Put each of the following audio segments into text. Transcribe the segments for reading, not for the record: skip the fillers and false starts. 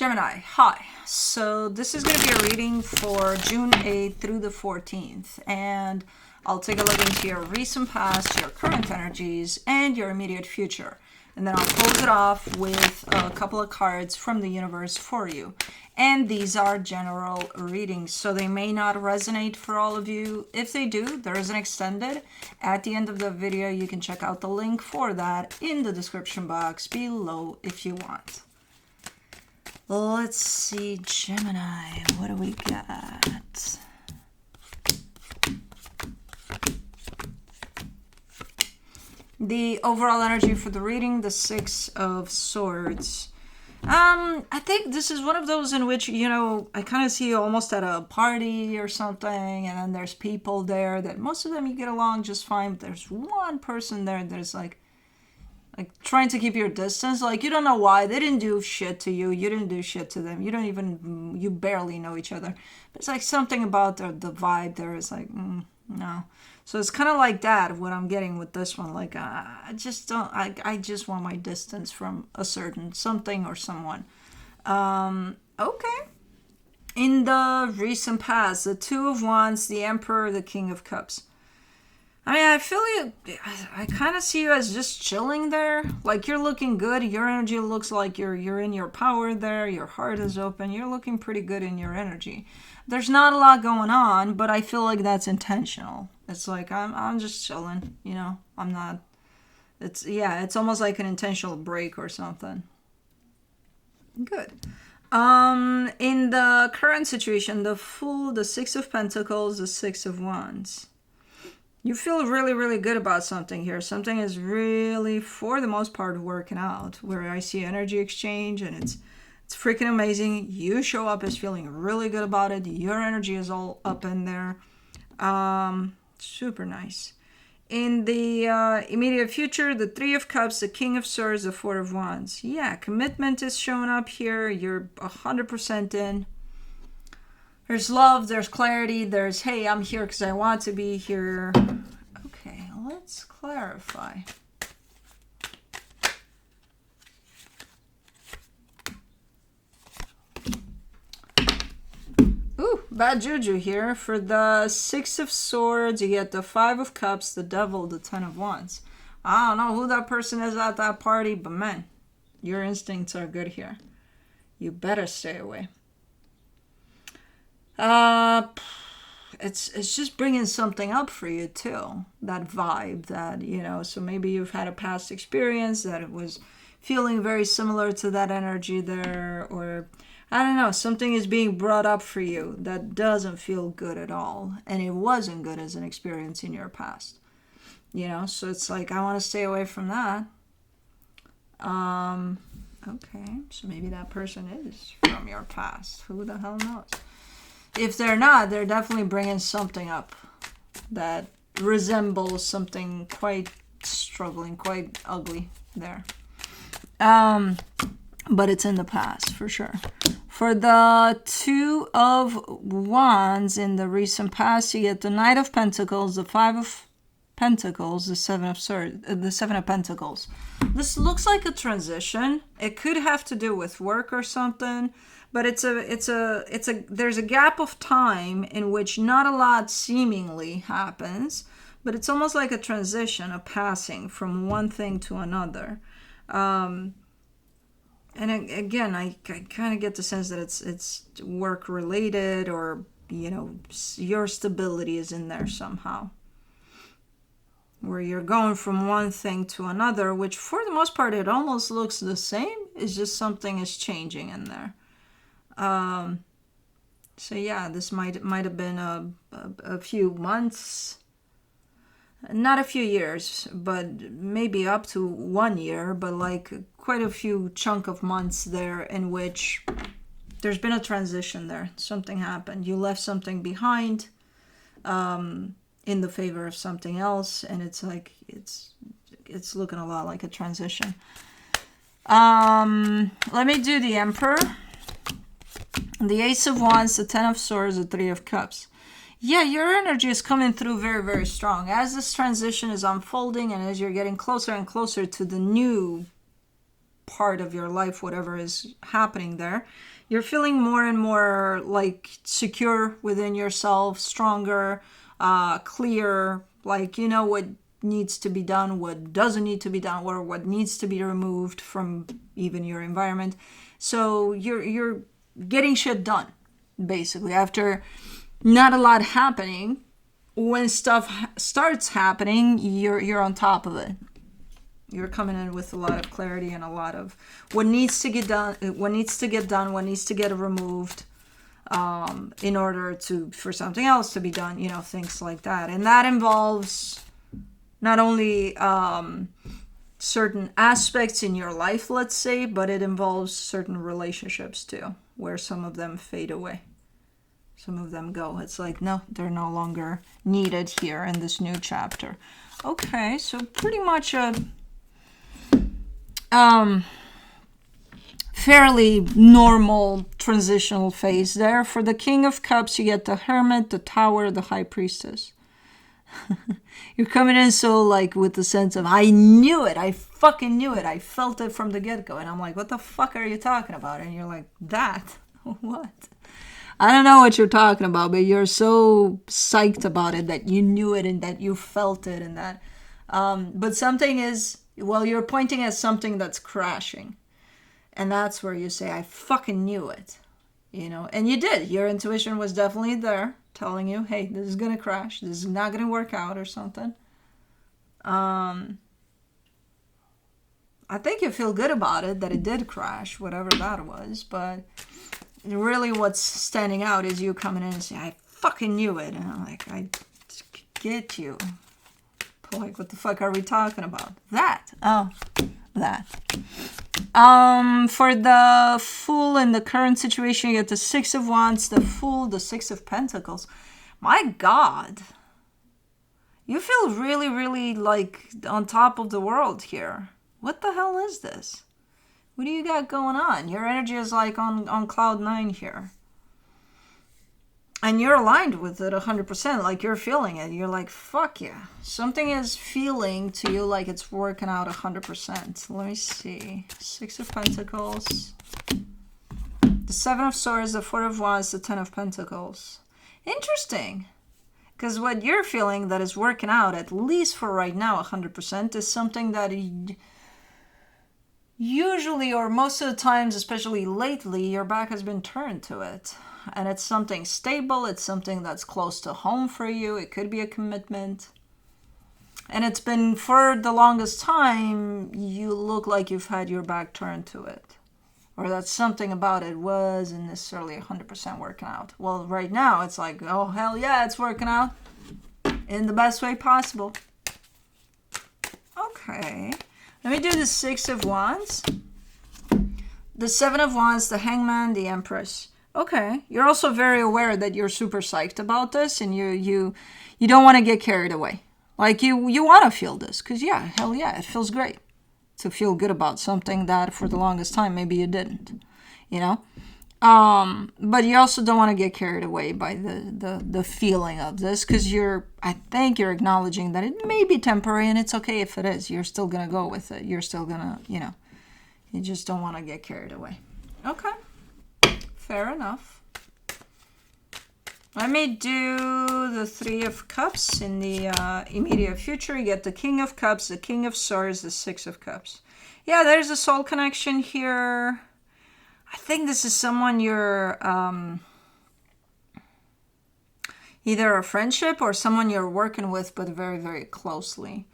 Gemini, hi. So this is going to be a reading for June 8th through the 14th. And I'll take a look into your recent past, your current energies, and your immediate future. And then I'll close it off with a couple of cards from the universe for you. And these are general readings, so they may not resonate for all of you. If they do, there is an extended. At the end of the video, you can check out the link for that in the description box below if you want. Let's see, Gemini, what do we got? The overall energy for the reading, the Six of Swords. I think this is one of those in which, I kind of see you almost at a party or something, and then there's people there that most of them you get along just fine, but there's one person there that's like trying to keep your distance. Like, you don't know why. They didn't do shit to you. You didn't do shit to them. You barely know each other. But it's like something about the vibe there is like, no. So it's kind of like that, what I'm getting with this one. Like, I just want my distance from a certain something or someone. Okay. In the recent past, the Two of Wands, the Emperor, the King of Cups. I mean, I feel I kind of see you as just chilling there. Like, you're looking good. Your energy looks like you're in your power there. Your heart is open. You're looking pretty good in your energy. There's not a lot going on, but I feel like that's intentional. It's like, I'm just chilling, I'm not, it's almost like an intentional break or something. Good. In the current situation, the Fool, the Six of Pentacles, the Six of Wands. You feel really, really good about something here. Something is really, for the most part, working out. Where I see energy exchange, and it's freaking amazing. You show up as feeling really good about it. Your energy is all up in there. Super nice. In the immediate future, the Three of Cups, the King of Swords, the Four of Wands. Yeah, commitment is showing up here. You're 100% in. There's love, there's clarity, there's, hey, I'm here because I want to be here. Okay, let's clarify. Ooh, bad juju here. For the Six of Swords, you get the Five of Cups, the Devil, the Ten of Wands. I don't know who that person is at that party, but man, your instincts are good here. You better stay away. It's just bringing something up for you too. That vibe that, so maybe you've had a past experience that it was feeling very similar to that energy there, or I don't know, something is being brought up for you that doesn't feel good at all, and it wasn't good as an experience in your past. So it's like, I want to stay away from that. Okay, so maybe that person is from your past. Who the hell knows? If they're not, they're definitely bringing something up that resembles something quite struggling, quite ugly there. But it's in the past, for sure. For the Two of Wands in the recent past, you get the Knight of Pentacles, the Five of Pentacles, the Seven of Swords, the Seven of Pentacles. This looks like a transition. It could have to do with work or something. But there's a gap of time in which not a lot seemingly happens, but it's almost like a transition, a passing from one thing to another. And again, I kind of get the sense that it's work related, or, your stability is in there somehow. Where you're going from one thing to another, which for the most part, it almost looks the same. It's just something is changing in there. So yeah, this might have been a few months, not a few years, but maybe up to 1 year, but like quite a few chunk of months there in which there's been a transition there. Something happened. You left something behind, in the favor of something else, and it's like, it's looking a lot like a transition. Let me do the Emperor. The Ace of Wands, the Ten of Swords, the Three of Cups. Yeah, your energy is coming through very, very strong. As this transition is unfolding and as you're getting closer and closer to the new part of your life, whatever is happening there. You're feeling more and more like secure within yourself, stronger, clear, like you know what needs to be done, what doesn't need to be done, or what needs to be removed from even your environment. So you're getting shit done, basically. After not a lot happening, when stuff starts happening, you're on top of it. You're coming in with a lot of clarity and a lot of what needs to get done, what needs to get removed, in order for something else to be done, things like that. And that involves not only certain aspects in your life, let's say, but it involves certain relationships too, where some of them fade away. Some of them go. It's like, no, they're no longer needed here in this new chapter. Okay, so pretty much a fairly normal transitional phase there. For the King of Cups, you get the Hermit, the Tower, the High Priestess. You're coming in so like with the sense of, I knew it. I fucking knew it. I felt it from the get-go. And I'm like, what the fuck are you talking about? And you're like, that? What? I don't know what you're talking about, but you're so psyched about it that you knew it and that you felt it and that. But something is, well, you're pointing at something that's crashing. And that's where you say, I fucking knew it. And you did. Your intuition was definitely there telling you, hey, this is going to crash. This is not going to work out or something. I think you feel good about it, that it did crash, whatever that was. But really what's standing out is you coming in and saying, I fucking knew it. And I'm like, I get you. Like, what the fuck are we talking about? That. Oh, that. For the Fool in the current situation, you get the Six of Wands, the Fool, the Six of Pentacles. My God. You feel really, really like on top of the world here. What the hell is this? What do you got going on? Your energy is like on cloud 9 here. And you're aligned with it 100%, like you're feeling it. You're like, fuck yeah. Something is feeling to you like it's working out 100%. Let me see. Six of Pentacles. The Seven of Swords, the Four of Wands, the Ten of Pentacles. Interesting. Because what you're feeling that is working out, at least for right now, 100%, is something that usually, or most of the times, especially lately, your back has been turned to it. And it's something stable. It's something that's close to home for you. It could be a commitment. And it's been, for the longest time, you look like you've had your back turned to it. Or that something about it wasn't necessarily 100% working out. Well, right now, it's like, oh, hell yeah, it's working out. In the best way possible. Okay. Let me do the Six of Wands. The Seven of Wands, the Hangman, the Empress. Okay, you're also very aware that you're super psyched about this, and you don't want to get carried away. Like you want to feel this, because yeah, hell yeah, it feels great to feel good about something that for the longest time maybe you didn't, But you also don't want to get carried away by the feeling of this, because I think you're acknowledging that it may be temporary, and it's okay if it is. You're still gonna go with it. You're still gonna, you just don't want to get carried away. Okay. Fair enough. Let me do the Three of Cups in the immediate future. You get the King of Cups, the King of Swords, the Six of Cups. Yeah, there's a soul connection here. I think this is someone you're either a friendship or someone you're working with, but very, very closely.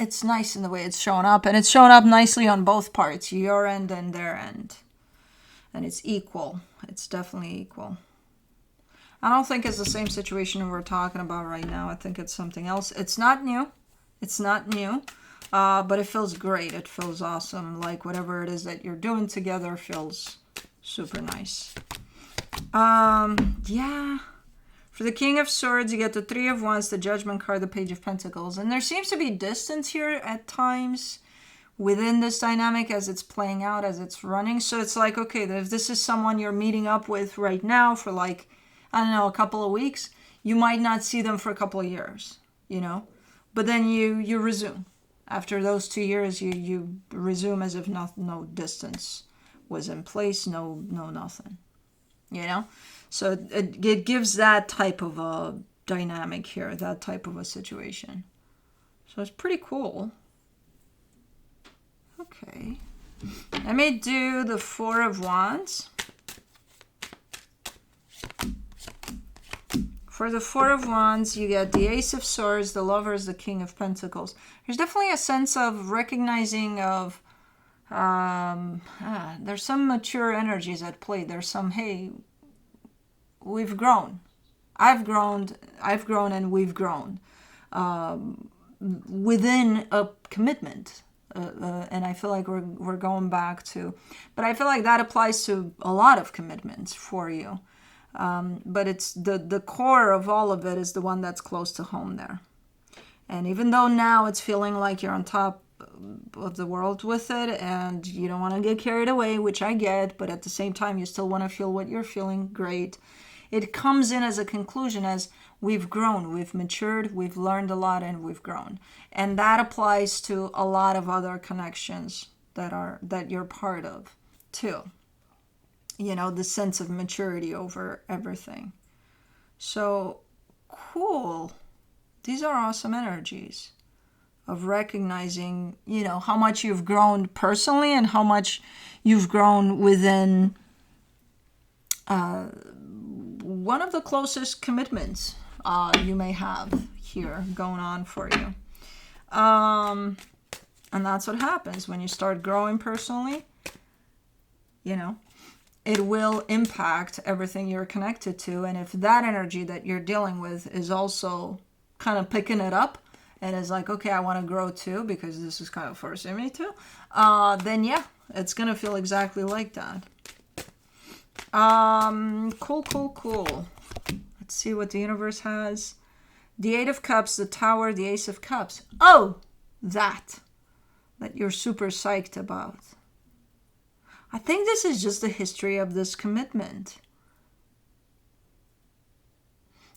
It's nice in the way it's showing up, and it's showing up nicely on both parts, your end and their end. And it's equal. It's definitely equal. I don't think it's the same situation we're talking about right now. I think it's something else. It's not new. It's not new. But it feels great. It feels awesome. Like whatever it is that you're doing together feels super nice. Yeah. For the King of Swords, you get the Three of Wands, the Judgment card, the Page of Pentacles. And there seems to be distance here at times within this dynamic as it's playing out, as it's running. So it's like, okay, if this is someone you're meeting up with right now for like, I don't know, a couple of weeks, you might not see them for a couple of years, but then you resume. After those 2 years, you resume as if no distance was in place, no nothing, you know? So it gives that type of a dynamic here, that type of a situation. So it's pretty cool. Okay. Let me do the Four of Wands. For the Four of Wands, you get the Ace of Swords, the Lovers, the King of Pentacles. There's definitely a sense of recognizing of, there's some mature energies at play. There's some, hey, we've grown. I've grown, and we've grown within a commitment. And I feel like we're going back to, but I feel like that applies to a lot of commitments for you. But it's the core of all of it is the one that's close to home there. And even though now it's feeling like you're on top of the world with it and you don't want to get carried away, which I get, but at the same time you still want to feel what you're feeling, great. It comes in as a conclusion as we've grown, we've matured, we've learned a lot, and we've grown. And that applies to a lot of other connections that you're part of too. You know, the sense of maturity over everything. So cool. These are awesome energies of recognizing, you know, how much you've grown personally and how much you've grown within one of the closest commitments you may have here going on for you. And that's what happens when you start growing personally, you know. It will impact everything you're connected to. And if that energy that you're dealing with is also kind of picking it up and is like, okay, I want to grow too because this is kind of forcing me to, then yeah, it's going to feel exactly like that. Cool. Let's see what the universe has. The Eight of Cups, the Tower, the Ace of Cups. Oh, that you're super psyched about. I think this is just the history of this commitment.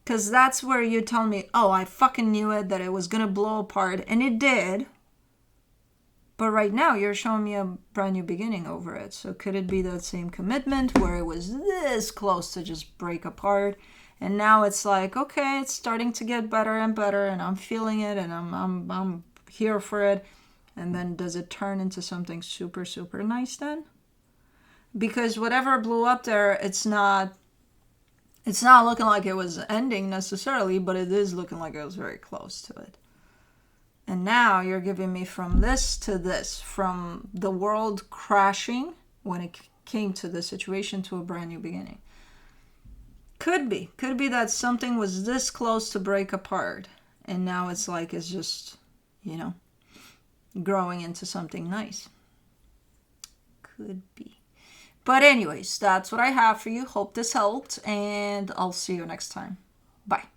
Because that's where you tell me, oh, I fucking knew it, that it was going to blow apart. And it did. But right now, you're showing me a brand new beginning over it. So could it be that same commitment where it was this close to just break apart? And now it's like, okay, it's starting to get better and better. And I'm feeling it. And I'm here for it. And then does it turn into something super, super nice then? Because whatever blew up there, it's not looking like it was ending necessarily, but it is looking like it was very close to it. And now you're giving me from this to this, from the world crashing when it came to the situation to a brand new beginning. Could be that something was this close to break apart, and now it's like it's just, you know, growing into something nice. Could be. But anyways, that's what I have for you. Hope this helped, and I'll see you next time. Bye.